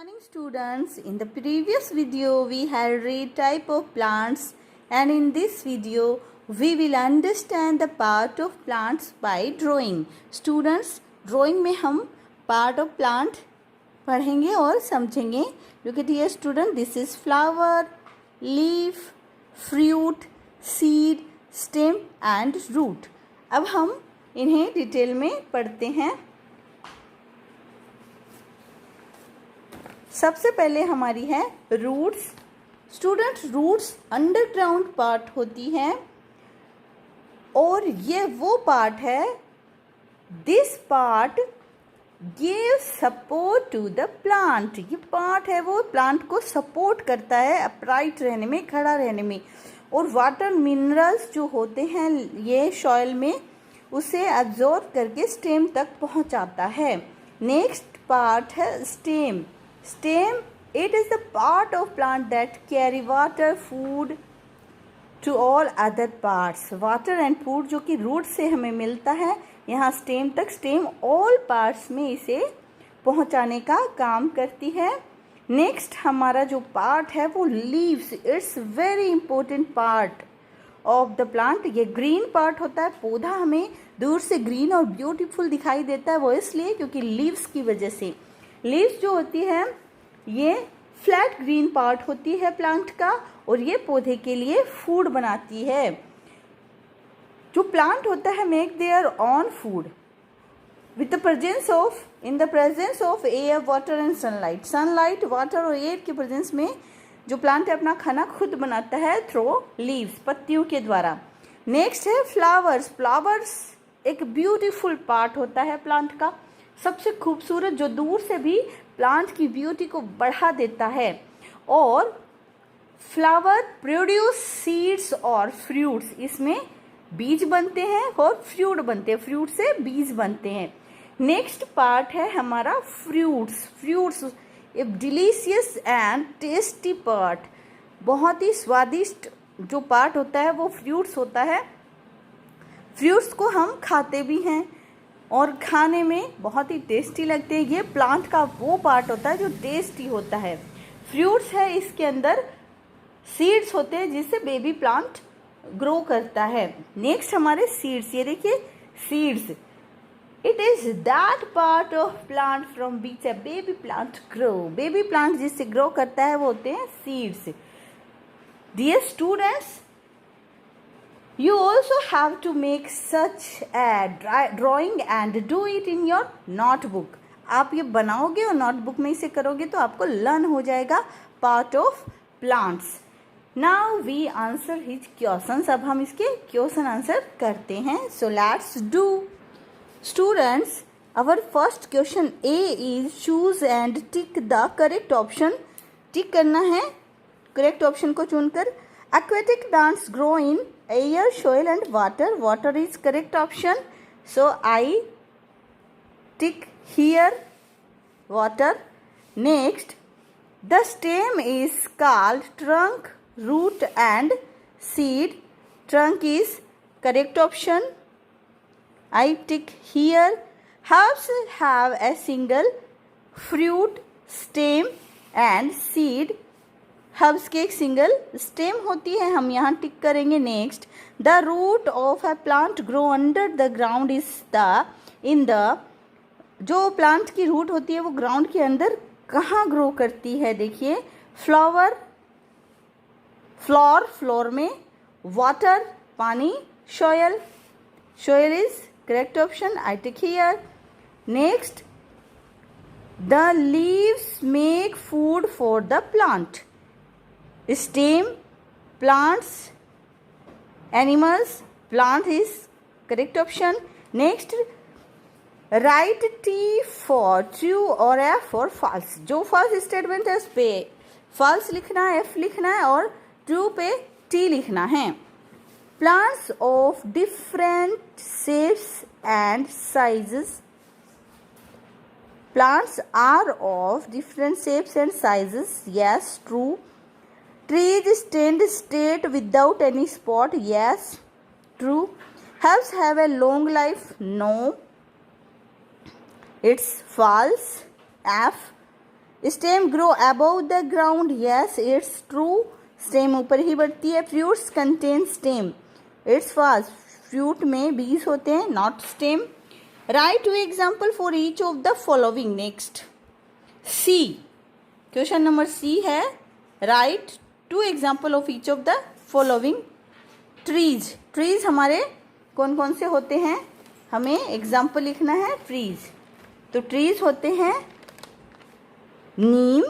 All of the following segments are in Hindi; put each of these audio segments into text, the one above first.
Morning students, in the previous video we had read type of plants and in this video we will understand the part of plants by drawing. Students, drawing में हम part of plant पढ़ेंगे और समझेंगे. Look at here student, this is flower, leaf, fruit, seed, stem and root. अब हम इन्हें डिटेल में पढ़ते हैं. सबसे पहले हमारी है roots. Student, roots underground part होती है और ये वो पार्ट है, this part give support to the plant. ये पार्ट है वो प्लांट को सपोर्ट करता है अपराइट रहने में, खड़ा रहने में. और वाटर मिनरल्स जो होते हैं ये सॉइल में, उसे एब्जॉर्ब करके स्टेम तक पहुंचाता है. नेक्स्ट पार्ट है stem. Stem, it is the part of plant that carry water, food to all other parts. Water and food जो कि root से हमें मिलता है, यहाँ stem तक, stem all parts में इसे पहुँचाने का काम करती है. Next हमारा जो part है वो leaves. It's very important part of the plant. ये green part होता है. पौधा हमें दूर से green और beautiful दिखाई देता है, वो इसलिए क्योंकि leaves की वजह से. लीव्स जो होती है ये फ्लैट ग्रीन पार्ट होती है प्लांट का और ये पौधे के लिए फूड बनाती है. जो प्लांट होता है make their on food with the presence of, in the presence of air, water and sunlight. Sunlight, water और एयर के प्रेजेंस में जो प्लांट है अपना खाना खुद बनाता है थ्रू लीव्स, पत्तियों के द्वारा. नेक्स्ट है फ्लावर्स. फ्लावर्स एक ब्यूटीफुल पार्ट होता है प्लांट का, सबसे खूबसूरत, जो दूर से भी प्लांट की ब्यूटी को बढ़ा देता है. और फ्लावर प्रोड्यूस सीड्स और फ्रूट्स. इसमें बीज बनते हैं और फ्रूट बनते हैं, फ्रूट से बीज बनते हैं. नेक्स्ट पार्ट है हमारा फ्रूट्स. फ्रूट्स एक डिलीशियस एंड टेस्टी पार्ट, बहुत ही स्वादिष्ट जो पार्ट होता है वो फ्रूट्स होता है. फ्रूट्स को हम खाते भी हैं और खाने में बहुत ही टेस्टी लगते हैं. ये प्लांट का वो पार्ट होता है जो टेस्टी होता है. फ्रूट्स है, इसके अंदर सीड्स होते हैं जिससे बेबी प्लांट ग्रो करता है. नेक्स्ट हमारे सीड्स, ये देखिए seeds. It is that part of plant from which a baby plant grow. Baby plant जिससे ग्रो करता है वो होते हैं seeds. Dear students, you also have to make such a drawing and do it in your notebook. आप ये बनाओगे और नोटबुक में इसे करोगे तो आपको लर्न हो जाएगा part of plants. Now we answer his questions. अब हम इसके क्वेश्चन आंसर करते हैं. So let's do. Students, our first question A is choose and tick the correct option. Tick करना है करेक्ट ऑप्शन को चुनकर. Aquatic plants grow in air, soil and water. Water is correct option. So I tick here water. Next, the stem is called trunk, root and seed. Trunk is correct option. I tick here. Herbs have a single fruit, stem and seed. Herbs की एक सिंगल स्टेम होती है, हम यहाँ टिक करेंगे. Next, the root of a plant grow under the ground is the, in the, जो प्लांट की रूट होती है वो ग्राउंड के अंदर कहाँ ग्रो करती है. देखिए फ्लावर, फ्लोर, फ्लोर में, वाटर पानी, soil, soil is correct option. I tick here. Next, the leaves make food for the plant. Stem, plants, animals, plant is correct option. Next, write T for true or F for false. जो false statement है उस पे false लिखना है, F लिखना है और true पे T लिखना है. Plants of different shapes and sizes. Plants are of different shapes and sizes. Yes, true. Trees stand straight without any spot. Yes, true. Herbs have a long life. No, it's false. F. Stem grow above the ground, yes it's true, stem ऊपर ही बढ़ती है। Fruits contain stem, it's false, fruit में बीज होते हैं, not stem. Write two example for each of the following. Next C, question number C है write two example of each of the following trees. Trees हमारे कौन कौन से होते हैं, हमें एग्जाम्पल लिखना है ट्रीज। तो ट्रीज होते हैं नीम,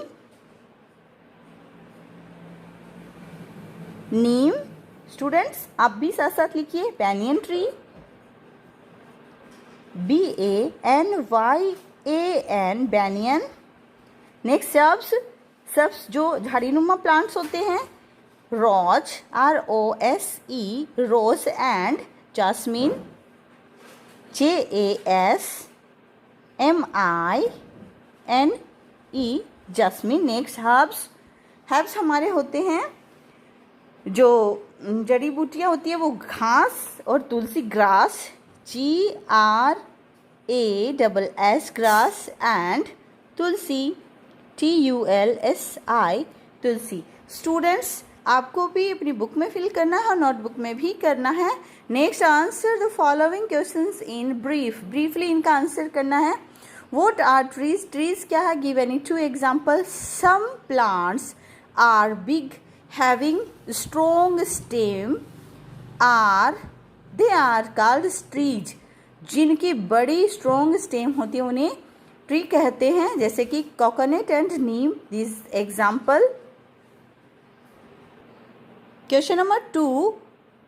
नीम, स्टूडेंट्स आप भी साथ साथ लिखिए, banyan tree, BANYAN, banyan. Next shrubs, shrubs जो झाड़ीनुमा प्लांट्स होते हैं, rose, ROSE, rose and jasmine, JASMINE, jasmine. Next herbs, herbs हमारे होते हैं जो जड़ी बूटियाँ होती है वो घास और तुलसी, grass, GRASS, grass and tulsi, TULSI, tulsi. Students आपको भी अपनी बुक में फिल करना है और नोटबुक में भी करना है। Next answer the following questions in brief, briefly इनका आंसर करना है। व्हाट आर ट्रीज, ट्रीज क्या है, give any 2 example. Some plants are big having strong stem they are called trees, जिनकी बड़ी strong stem होती है उन्हें ट्री कहते हैं, जैसे कि coconut and Neem, this example. Question number 2,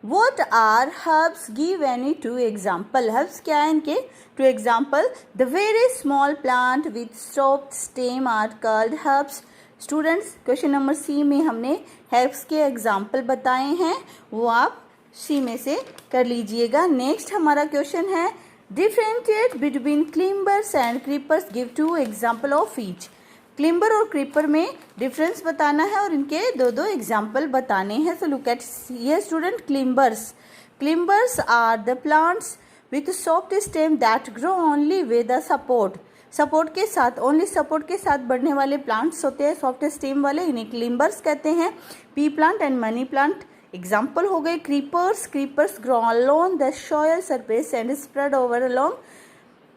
what are herbs, give any 2 example। herbs क्या है, इनके 2 example। the very small plant with soft stem are called herbs। Students question number C में हमने हेर्ब्स के एग्जाम्पल बताए हैं, वो आप सी में से कर लीजिएगा। नेक्स्ट हमारा क्वेश्चन है differentiate between climbers and creepers, give 2 example of each. Climber और क्रीपर में डिफरेंस बताना है और इनके 2 एग्जाम्पल बताने हैं। So look at here student, climbers, climbers are the plants with soft stem that grow only with the support, support के साथ, ओनली सपोर्ट के साथ बढ़ने वाले प्लांट्स होते हैं सॉफ्ट स्टेम वाले, इन्हें क्लिम्बर्स कहते हैं। Pea plant and money plant example हो गए। Creepers, creepers grow along the soil surface and spread over a long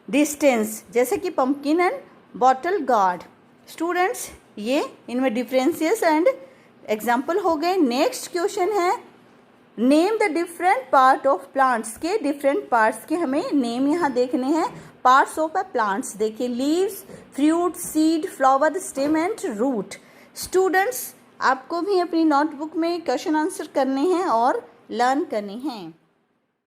distance, जैसे कि pumpkin and bottle gourd. Students ये इनमें डिफरेंसेस एंड एग्जाम्पल हो गए। नेक्स्ट क्वेश्चन है name the different part of plants, के डिफरेंट पार्ट्स के हमें नेम यहाँ देखने हैं। पार्ट्स ऑफ अ प्लांट्स देखिए, leaves, fruit, seed, flower, stem and root. Students आपको भी अपनी नोटबुक में क्वेश्चन आंसर करने हैं और लर्न करने हैं।